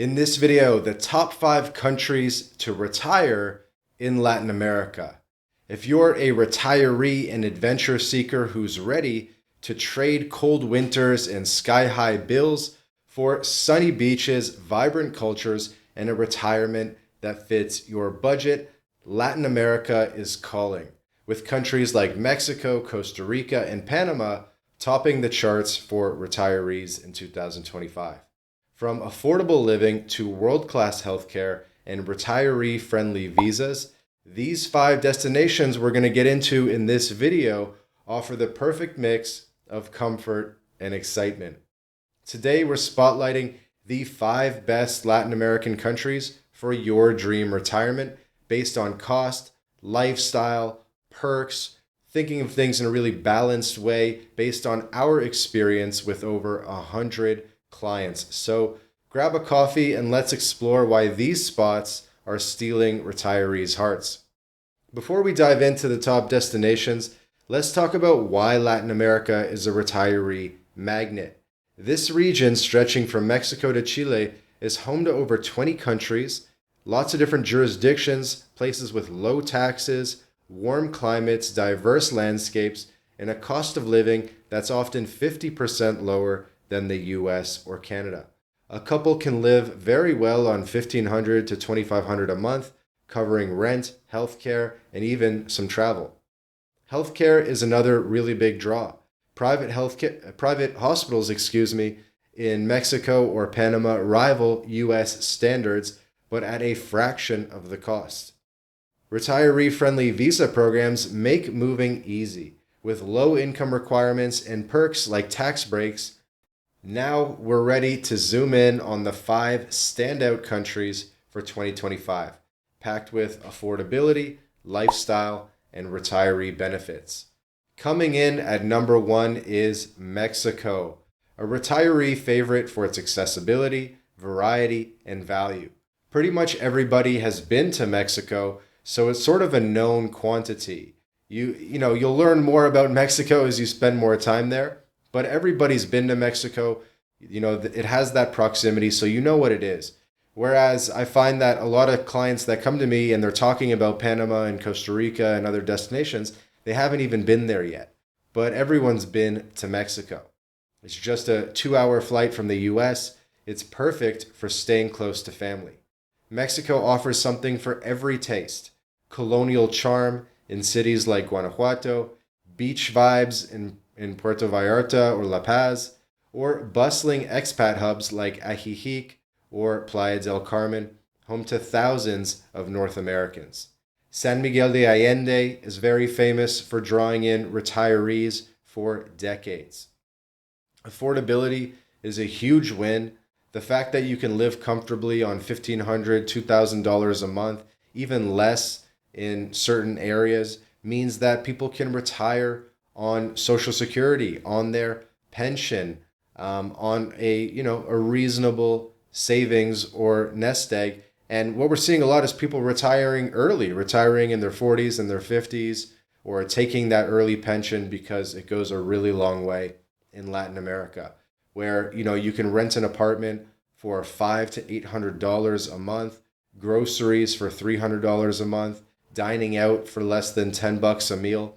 In this video, the top 5 countries to retire in Latin America. If you're a retiree and adventure seeker who's ready to trade cold winters and sky-high bills for sunny beaches, vibrant cultures, and a retirement that fits your budget, Latin America is calling, with countries like Mexico, Costa Rica, and Panama topping the charts for retirees in 2025. From affordable living to world-class healthcare and retiree-friendly visas, these 5 destinations we're going to get into in this video offer the perfect mix of comfort and excitement. Today, we're spotlighting the 5 best Latin American countries for your dream retirement based on cost, lifestyle, perks, thinking of things in a really balanced way based on our experience with over 100 clients. So grab a coffee and let's explore why these spots are stealing retirees' hearts. Before we dive into the top destinations, let's talk about why Latin America is a retiree magnet. This region, stretching from Mexico to Chile, is home to over 20 countries, lots of different jurisdictions, places with low taxes, warm climates, diverse landscapes, and a cost of living that's often 50% lower than the US or Canada. A couple can live very well on $1,500 to $2,500 a month, covering rent, healthcare, and even some travel. Healthcare is another really big draw. Private hospitals, in Mexico or Panama rival US standards, but at a fraction of the cost. Retiree-friendly visa programs make moving easy, with low income requirements and perks like tax breaks. Now we're ready to zoom in on the 5 standout countries for 2025, packed with affordability, lifestyle, and retiree benefits. Coming in at number 1 is Mexico, a retiree favorite for its accessibility, variety, and value. Pretty much everybody has been to Mexico, so it's sort of a known quantity. You'll learn more about Mexico as you spend more time there. But everybody's been to Mexico. It has that proximity, so you know what it is. Whereas I find that a lot of clients that come to me and they're talking about Panama and Costa Rica and other destinations, they haven't even been there yet. But everyone's been to Mexico. It's just a 2-hour flight from the US. It's perfect for staying close to family. Mexico offers something for every taste. Colonial charm in cities like Guanajuato, beach vibes in Puerto Vallarta or La Paz, or bustling expat hubs like Ajijic or Playa del Carmen, home to thousands of North Americans. San Miguel de Allende is very famous for drawing in retirees for decades. Affordability is a huge win. The fact that you can live comfortably on $1,500, $2,000 a month, even less in certain areas, means that people can retire on Social Security, on their pension, on a reasonable savings or nest egg. And what we're seeing a lot is people retiring early, retiring in their 40s and their 50s, or taking that early pension because it goes a really long way in Latin America, where you can rent an apartment for $500 to $800 a month, groceries for $300 a month, dining out for less than $10 a meal.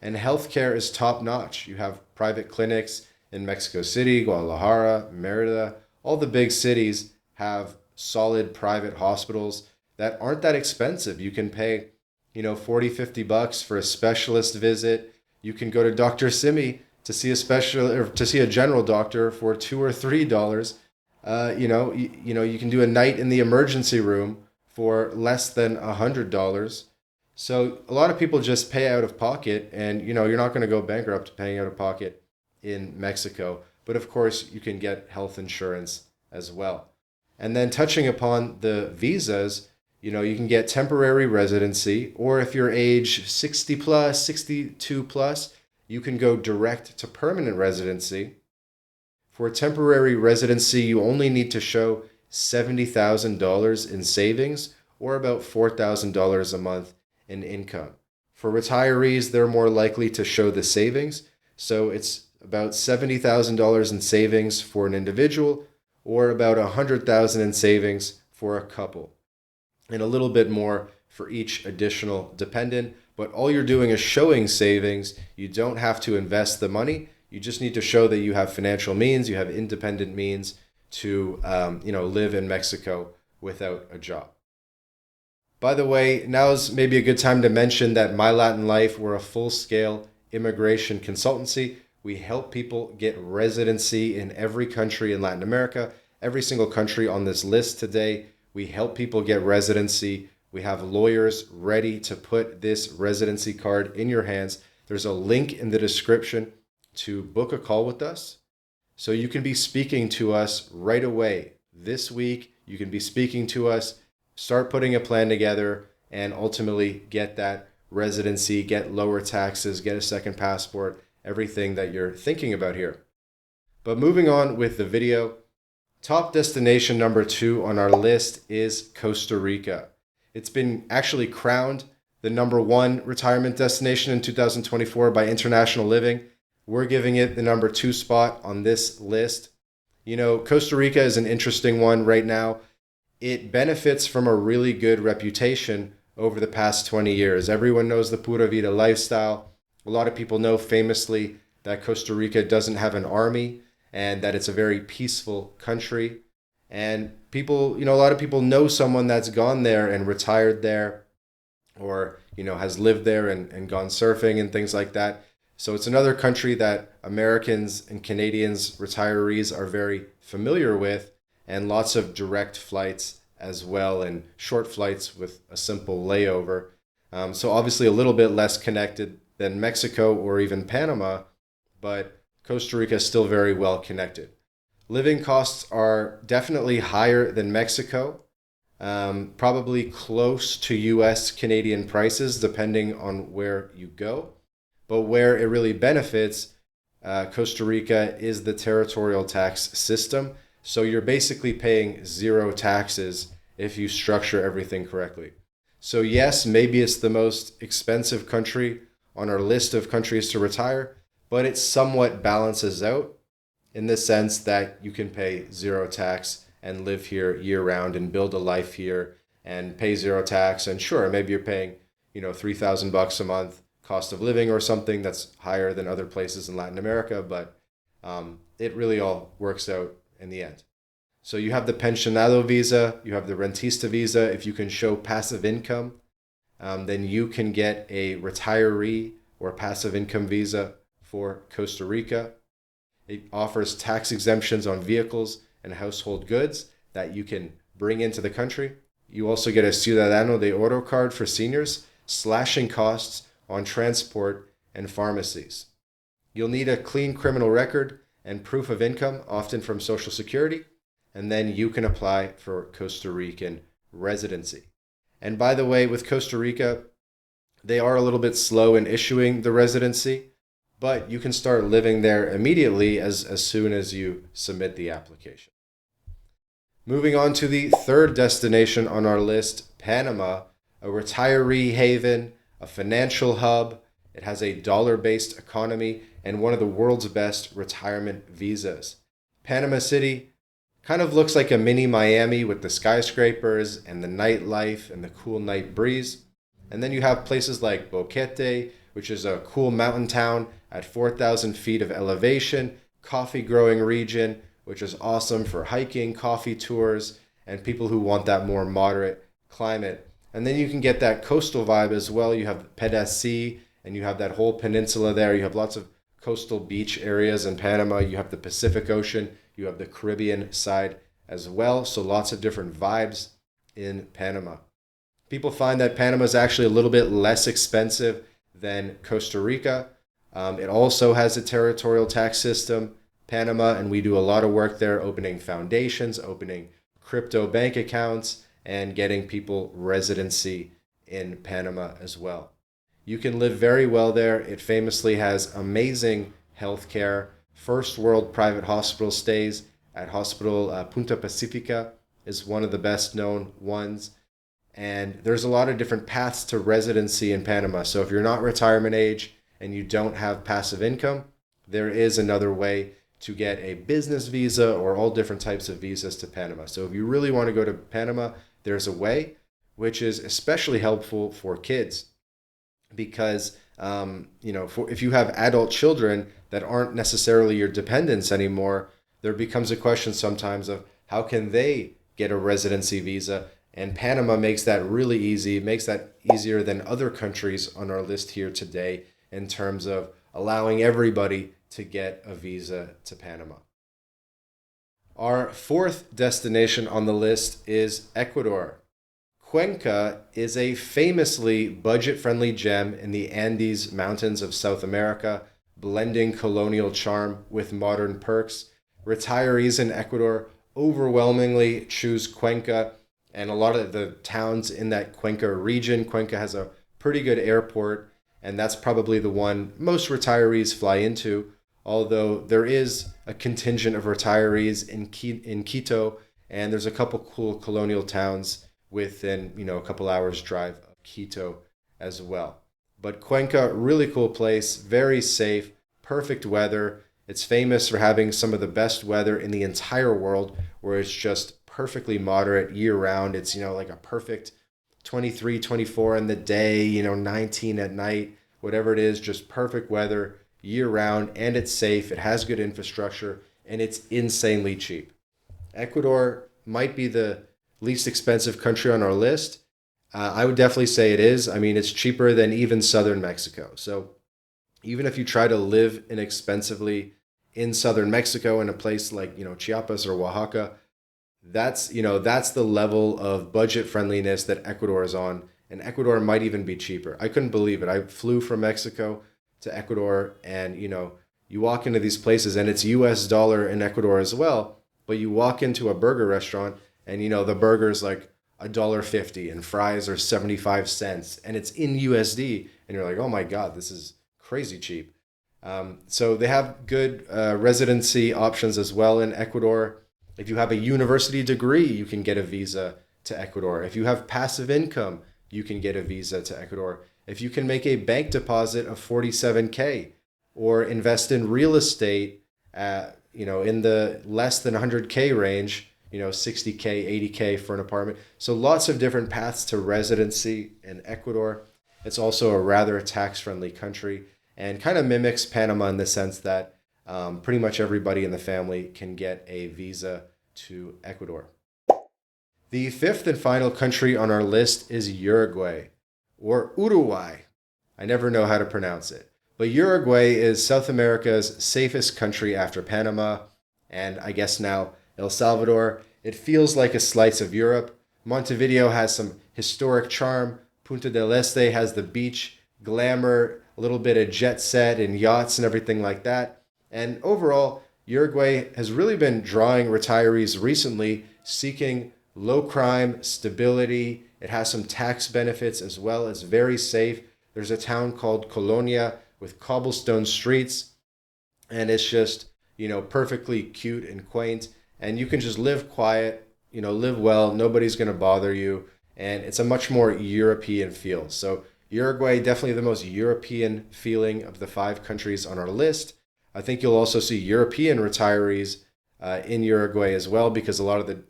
And healthcare is top notch. You have private clinics in Mexico City, Guadalajara, Merida. All the big cities have solid private hospitals that aren't that expensive. You can pay, $40, $50 for a specialist visit. You can go to Dr. Simi to see a general doctor for $2 or $3. You can do a night in the emergency room for less than $100. So a lot of people just pay out of pocket, and you're not going to go bankrupt paying out of pocket in Mexico. But of course, you can get health insurance as well. And then touching upon the visas, you can get temporary residency, or if you're age 60 plus, 62 plus, you can go direct to permanent residency. For temporary residency, you only need to show $70,000 in savings, or about $4,000 a month in income. For retirees, they're more likely to show the savings. So it's about $70,000 in savings for an individual, or about 100,000 in savings for a couple, and a little bit more for each additional dependent. But all you're doing is showing savings. You don't have to invest the money. You just need to show that you have financial means, you have independent means to live in Mexico without a job. By the way, now's maybe a good time to mention that MyLatinLife, we're a full-scale immigration consultancy. We help people get residency in every country in Latin America, every single country on this list today. We help people get residency. We have lawyers ready to put this residency card in your hands. There's a link in the description to book a call with us. So you can be speaking to us right away. This week, you can be speaking to us, start putting a plan together, and ultimately get that residency, get lower taxes, get a second passport, everything that you're thinking about here. But moving on with the video, top destination number 2 on our list is Costa Rica. It's been actually crowned the number 1 retirement destination in 2024 by International Living. We're giving it the number 2 spot on this list. You know, Costa Rica is an interesting one right now. It benefits from a really good reputation over the past 20 years. Everyone knows the Pura Vida lifestyle. A lot of people know famously that Costa Rica doesn't have an army and that it's a very peaceful country. And people, a lot of people know someone that's gone there and retired there, or, has lived there and gone surfing and things like that. So it's another country that Americans and Canadians, retirees, are very familiar with, and lots of direct flights as well, and short flights with a simple layover. So obviously a little bit less connected than Mexico or even Panama, but Costa Rica is still very well connected. Living costs are definitely higher than Mexico, probably close to US Canadian prices, depending on where you go. But where it really benefits Costa Rica is the territorial tax system. So you're basically paying 0 taxes if you structure everything correctly. So yes, maybe it's the most expensive country on our list of countries to retire, but it somewhat balances out in the sense that you can pay 0 tax and live here year round and build a life here and pay 0 tax. And sure, maybe you're paying, $3,000 a month cost of living or something that's higher than other places in Latin America, but it really all works out in the end. So you have the pensionado visa, you have the rentista visa. If you can show passive income, then you can get a retiree or passive income visa for Costa Rica. It offers tax exemptions on vehicles and household goods that you can bring into the country. You also get a Ciudadano de Oro card for seniors, slashing costs on transport and pharmacies. You'll need a clean criminal record and proof of income, often from Social Security, and then you can apply for Costa Rican residency. And by the way, with Costa Rica, they are a little bit slow in issuing the residency, but you can start living there immediately as soon as you submit the application. Moving on to the third destination on our list, Panama, a retiree haven, a financial hub. It has a dollar-based economy and one of the world's best retirement visas. Panama City kind of looks like a mini Miami with the skyscrapers and the nightlife and the cool night breeze. And then you have places like Boquete, which is a cool mountain town at 4,000 feet of elevation, coffee growing region, which is awesome for hiking, coffee tours, and people who want that more moderate climate. And then you can get that coastal vibe as well. You have Pedasí, and you have that whole peninsula there. You have lots of coastal beach areas in Panama. You have the Pacific Ocean. You have the Caribbean side as well. So lots of different vibes in Panama. People find that Panama is actually a little bit less expensive than Costa Rica. It also has a territorial tax system, Panama, and we do a lot of work there, opening foundations, opening crypto bank accounts, and getting people residency in Panama as well. You can live very well there. It famously has amazing healthcare, first world private hospital stays at Hospital Punta Pacifica is one of the best known ones. And there's a lot of different paths to residency in Panama. So if you're not retirement age and you don't have passive income, there is another way to get a business visa or all different types of visas to Panama. So if you really want to go to Panama, there's a way, which is especially helpful for kids because if you have adult children that aren't necessarily your dependents anymore, there becomes a question sometimes of how can they get a residency visa? And Panama makes that really easy, makes that easier than other countries on our list here today in terms of allowing everybody to get a visa to Panama. Our fourth destination on the list is Ecuador. Cuenca is a famously budget-friendly gem in the Andes Mountains of South America, blending colonial charm with modern perks. Retirees in Ecuador overwhelmingly choose Cuenca, and a lot of the towns in that Cuenca region. Cuenca has a pretty good airport, and that's probably the one most retirees fly into, although there is a contingent of retirees in Quito, and there's a couple cool colonial towns within a couple hours drive of Quito as well. But Cuenca, really cool place, very safe, perfect weather. It's famous for having some of the best weather in the entire world, where it's just perfectly moderate year round. It's like a perfect 23, 24 in the day, 19 at night, whatever it is, just perfect weather year round, and it's safe, it has good infrastructure, and it's insanely cheap. Ecuador might be the least expensive country on our list. I would definitely say it is. I mean, it's cheaper than even southern Mexico. So even if you try to live inexpensively in southern Mexico in a place like, Chiapas or Oaxaca, that's the level of budget friendliness that Ecuador is on. And Ecuador might even be cheaper. I couldn't believe it. I flew from Mexico to Ecuador, and you walk into these places and it's US dollar in Ecuador as well, but you walk into a burger restaurant and the burger is like $1.50 and fries are 75 cents and it's in USD, and you're like, oh my God, this is crazy cheap. So they have good residency options as well in Ecuador. If you have a university degree, you can get a visa to Ecuador. If you have passive income, you can get a visa to Ecuador. If you can make a bank deposit of $47K or invest in real estate in the less than 100K range, $60K, $80K for an apartment. So lots of different paths to residency in Ecuador. It's also a rather tax-friendly country and kind of mimics Panama in the sense that pretty much everybody in the family can get a visa to Ecuador. The fifth and final country on our list is Uruguay, or Uruguay. I never know how to pronounce it. But Uruguay is South America's safest country after Panama, and I guess now El Salvador. It feels like a slice of Europe. Montevideo has some historic charm. Punta del Este has the beach, glamour, a little bit of jet set and yachts and everything like that. And overall, Uruguay has really been drawing retirees recently seeking low crime, stability. It has some tax benefits as well as very safe. There's a town called Colonia with cobblestone streets, and it's just, perfectly cute and quaint. And you can just live quiet, live well. Nobody's going to bother you. And it's a much more European feel. So Uruguay, definitely the most European feeling of the 5 countries on our list. I think you'll also see European retirees in Uruguay as well, because a lot of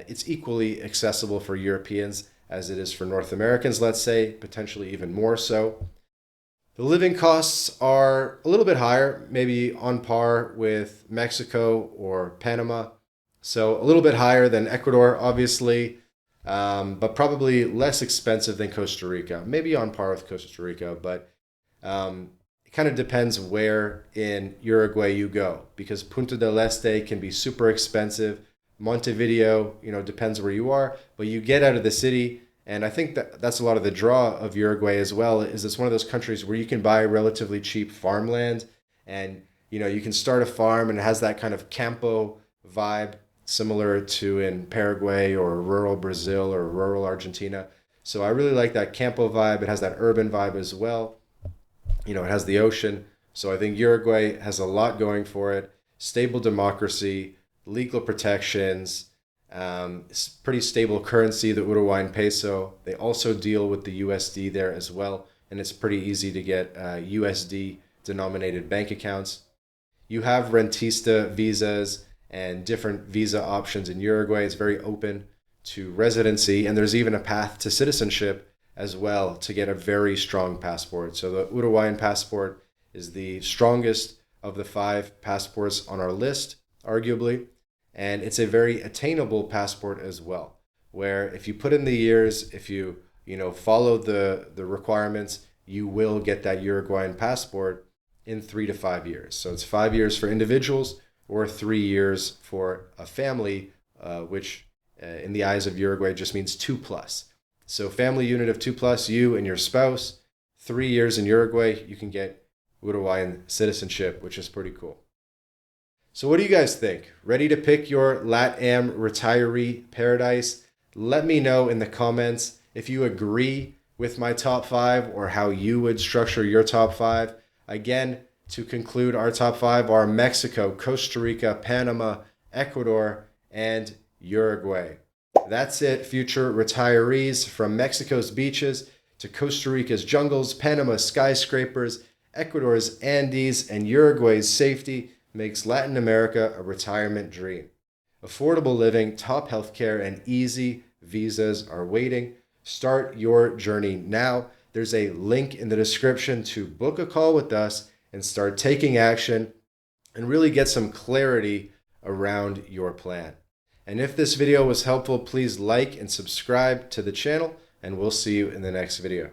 it's equally accessible for Europeans as it is for North Americans, let's say, potentially even more so. The living costs are a little bit higher, maybe on par with Mexico or Panama. So a little bit higher than Ecuador, obviously, but probably less expensive than Costa Rica. Maybe on par with Costa Rica, but it kind of depends where in Uruguay you go, because Punta del Este can be super expensive. Montevideo, depends where you are, but you get out of the city. And I think that's a lot of the draw of Uruguay as well, is it's one of those countries where you can buy relatively cheap farmland, and you can start a farm, and it has that kind of campo vibe similar to in Paraguay or rural Brazil or rural Argentina. So I really like that campo vibe. It has that urban vibe as well. It has the ocean. So I think Uruguay has a lot going for it. Stable democracy, legal protections, pretty stable currency, the Uruguayan peso. They also deal with the USD there as well, and it's pretty easy to get USD denominated bank accounts. You have rentista visas and different visa options in Uruguay. It's very open to residency, and there's even a path to citizenship as well to get a very strong passport. So the Uruguayan passport is the strongest of the 5 passports on our list, arguably, and it's a very attainable passport as well, where if you put in the years, if you follow the requirements, you will get that Uruguayan passport in 3 to 5 years. So it's 5 years for individuals or 3 years for a family, which in the eyes of Uruguay just means 2+. So family unit of 2+, you and your spouse, 3 years in Uruguay, you can get Uruguayan citizenship, which is pretty cool. So what do you guys think? Ready to pick your LatAm retiree paradise? Let me know in the comments if you agree with my top 5 or how you would structure your top 5. Again, to conclude, our top 5 are Mexico, Costa Rica, Panama, Ecuador, and Uruguay. That's it, future retirees. From Mexico's beaches to Costa Rica's jungles, Panama's skyscrapers, Ecuador's Andes, and Uruguay's safety makes Latin America a retirement dream. Affordable living, top healthcare, and easy visas are waiting. Start your journey now. There's a link in the description to book a call with us and start taking action and really get some clarity around your plan. And if this video was helpful, please like and subscribe to the channel, and we'll see you in the next video.